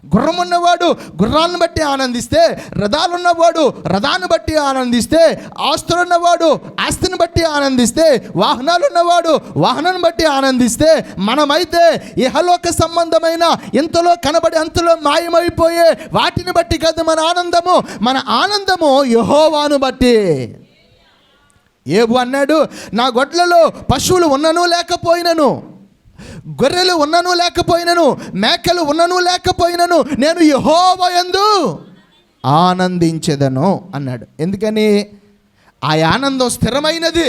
గుర్రం ఉన్నవాడు గుర్రాలను బట్టి ఆనందిస్తే, రథాలున్నవాడు రథాన్ని బట్టి ఆనందిస్తే, ఆస్తులున్నవాడు ఆస్తిని బట్టి ఆనందిస్తే, వాహనాలు ఉన్నవాడు వాహనాన్ని బట్టి ఆనందిస్తే, మనమైతే ఇహలోక సంబంధమైన ఇంతలో కనబడి అంతలో మాయమైపోయే వాటిని బట్టి కాదు మన ఆనందము యెహోవాను బట్టి. ఏబు అన్నాడు, నా గొడ్లలో పశువులు ఉన్నను లేకపోయినను, గొర్రెలు ఉన్నను లేకపోయినను, మేకలు ఉన్నను లేకపోయినను, నేను యెహోవా యందు ఆనందించెదను అన్నాడు. ఎందుకని? ఆ ఆనందం స్థిరమైనది.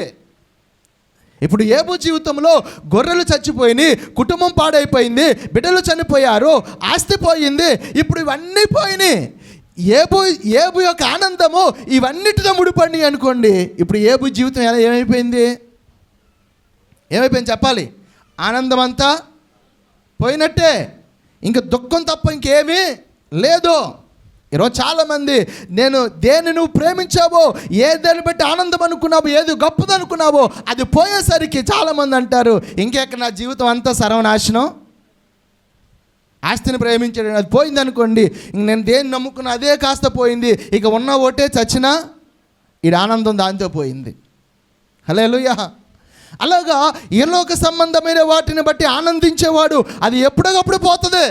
ఇప్పుడు ఏబు జీవితంలో గొర్రెలు చచ్చిపోయినాయి, కుటుంబం పాడైపోయింది, బిడ్డలు చనిపోయారు, ఆస్తి పోయింది, ఇప్పుడు ఇవన్నీ పోయినాయి. ఏబు యొక్క ఆనందము ఇవన్నిటితో ముడిపడి అనుకోండి. ఇప్పుడు ఏబు జీవితం ఏమైపోయింది చెప్పాలి? ఆనందం అంతా పోయినట్టే, ఇంక దుఃఖం తప్ప ఇంకేమీ లేదు. ఈరోజు చాలామంది దేన్ని నువ్వు ప్రేమించావో, ఏదని బట్టి ఆనందం అనుకున్నావో, ఏది గొప్పది అనుకున్నావో అది పోయేసరికి చాలామంది అంటారు, ఇంకెక్కడ నా జీవితం అంతా సర్వనాశనం. ఆస్తిని ప్రేమించాడు, అది పోయింది అనుకోండి, నేను దేన్ని నమ్ముకున్నా అదే కాస్త పోయింది, ఇక ఉన్న ఓటే చచ్చినా ఈ ఆనందం దాంతో పోయింది. హల్లెలూయా. అలాగా ఈలోక సంబంధమైన వాటిని బట్టి ఆనందించేవాడు అది ఎప్పటికప్పుడు పోతుంది.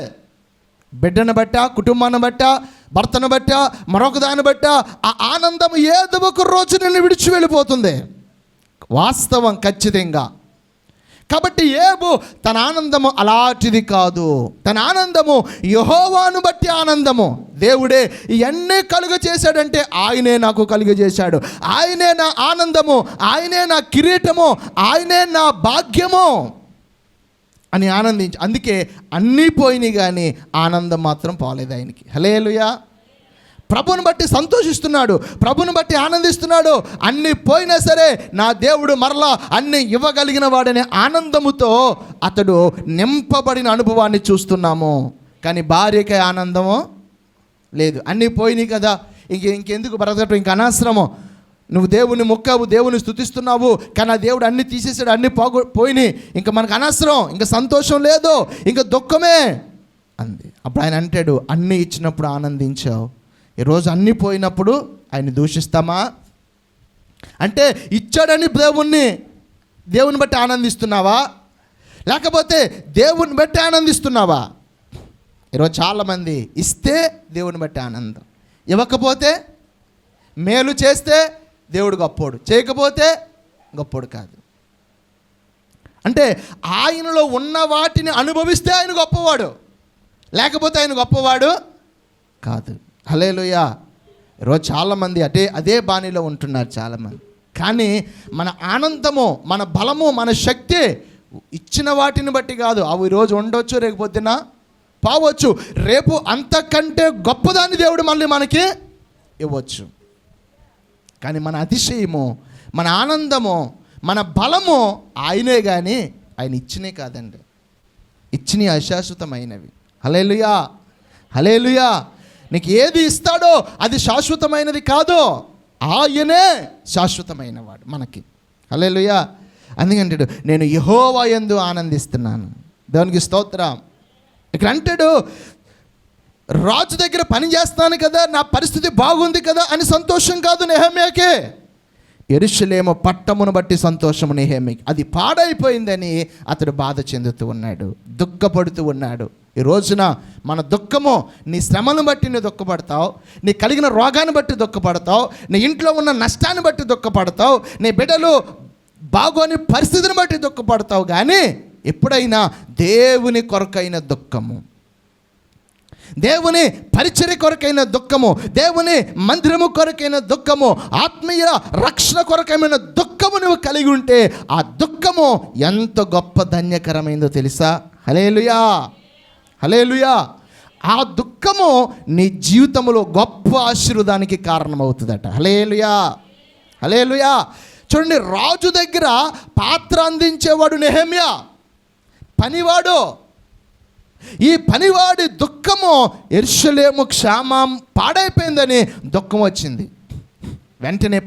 బిడ్డను బట్ట, కుటుంబాన్ని బట్ట, భర్తను బట్ట, మరొక దాన్ని బట్ట ఆ ఆనందం ఏదో ఒక రోజు నిన్ను విడిచి వెళ్ళిపోతుంది. వాస్తవం, ఖచ్చితంగా. కాబట్టి ఏబు తన ఆనందము అలాంటిది కాదు. తన ఆనందము యెహోవాను బట్టి ఆనందము. దేవుడే ఇవన్నీ కలుగ చేశాడంటే ఆయనే నాకు కలుగజేశాడు, ఆయనే నా ఆనందము, ఆయనే నా కిరీటము, ఆయనే నా భాగ్యము అని ఆనందించి. అందుకే అన్నీ పోయినాయి కానీ ఆనందం మాత్రం పోలేదు ఆయనకి. హల్లెలూయా. ప్రభుని బట్టి సంతోషిస్తున్నాడు, ప్రభుని బట్టి ఆనందిస్తున్నాడు. అన్నీ పోయినా సరే నా దేవుడు మరలా అన్నీ ఇవ్వగలిగిన వాడనే ఆనందముతో అతడు నింపబడిన అనుభవాన్ని చూస్తున్నాము. కానీ భార్యకి ఆనందము లేదు. అన్నీ పోయినాయి కదా, ఇంకెందుకు బ్రతకటం, ఇంక అనవసరము. నువ్వు దేవుని మొక్కావు, దేవుని స్తుతిస్తున్నావు, కానీ ఆ దేవుడు అన్నీ తీసేసాడు, అన్నీ పోయినాయి, ఇంకా మనకు అనవసరం, ఇంకా సంతోషం లేదు, ఇంకా దుఃఖమే అంది. అప్పుడు ఆయన అంటాడు, అన్నీ ఇచ్చినప్పుడు ఆనందించావు, ఈరోజు అన్నీ పోయినప్పుడు ఆయన దూషిస్తామా? అంటే ఇచ్చాడని దేవుని బట్టి ఆనందిస్తున్నావా, లేకపోతే దేవుని బట్టి ఆనందిస్తున్నావా? ఈరోజు చాలామంది ఇస్తే దేవుని బట్టి ఆనందం, ఇవ్వకపోతే, మేలు చేస్తే దేవుడు గొప్పోడు, చేయకపోతే గొప్పోడు కాదు. అంటే ఆయనలో ఉన్న వాటిని అనుభవిస్తే ఆయన గొప్పవాడు, లేకపోతే ఆయన గొప్పవాడు కాదు. హల్లెలూయా. ఈరోజు చాలామంది అదే బాణీలో ఉంటున్నారు చాలామంది. కానీ మన ఆనందము, మన బలము, మన శక్తి ఇచ్చిన వాటిని బట్టి కాదు. అవి ఈరోజు ఉండొచ్చు, రేపు పొద్దున పోవచ్చు, రేపు అంతకంటే గొప్పదాన్ని దేవుడు మళ్ళీ మనకి ఇవ్వచ్చు. కానీ మన అతిశయము, మన ఆనందము, మన బలము ఆయనే కానీ ఆయన ఇచ్చినే కాదండి. ఇచ్చినవి అశాశ్వతమైనవి. హల్లెలూయా. హల్లెలూయా. నీకు ఏది ఇస్తాడో అది శాశ్వతమైనది కాదు, ఆయనే శాశ్వతమైనవాడు మనకి. హల్లెలూయా. అందుకంటాడు, నేను యెహోవా యందు ఆనందిస్తున్నాను. దేవునికి స్తోత్రం. ఇక్కడ అంటాడు, రాజు దగ్గర పని చేస్తాను కదా, నా పరిస్థితి బాగుంది కదా అని సంతోషం కాదు నెహెమ్యాకే. యెరూషలేము పట్టమును బట్టి సంతోషము నెహెమ్యాకి. అది పాడైపోయిందని అతడు బాధ చెందుతూ ఉన్నాడు, దుఃఖపడుతూ ఉన్నాడు. ఈ రోజున మన దుఃఖము, నీ శ్రమను బట్టి నువ్వు దుఃఖపడతావు, నీ కలిగిన రోగాన్ని బట్టి దుఃఖపడతావు, నీ ఇంట్లో ఉన్న నష్టాన్ని బట్టి దుఃఖపడతావు, నీ బిడ్డలు బాగోని పరిస్థితిని బట్టి దుఃఖపడతావు. కానీ ఎప్పుడైనా దేవుని కొరకైన దుఃఖము, దేవుని పరిచర్య కొరకైన దుఃఖము, దేవుని మందిరము కొరకైన దుఃఖము, ఆత్మీయ రక్షణ కొరకైన దుఃఖము నువ్వు కలిగి ఉంటే ఆ దుఃఖము ఎంత గొప్ప ధన్యకరమైందో తెలుసా? హల్లెలూయా. హల్లెలూయా. ఆ దుఃఖము నీ జీవితంలో గొప్ప ఆశీర్వాదానికి కారణమవుతుందట. హల్లెలూయా. హల్లెలూయా. చూడండి, రాజు దగ్గర పాత్ర అందించేవాడు నెహెమ్యా, పనివాడు. ఈ పనివాడి దుఃఖము, యెరూషలేము క్షేమం పాడైపోయిందని దుఃఖం వచ్చింది. వెంటనే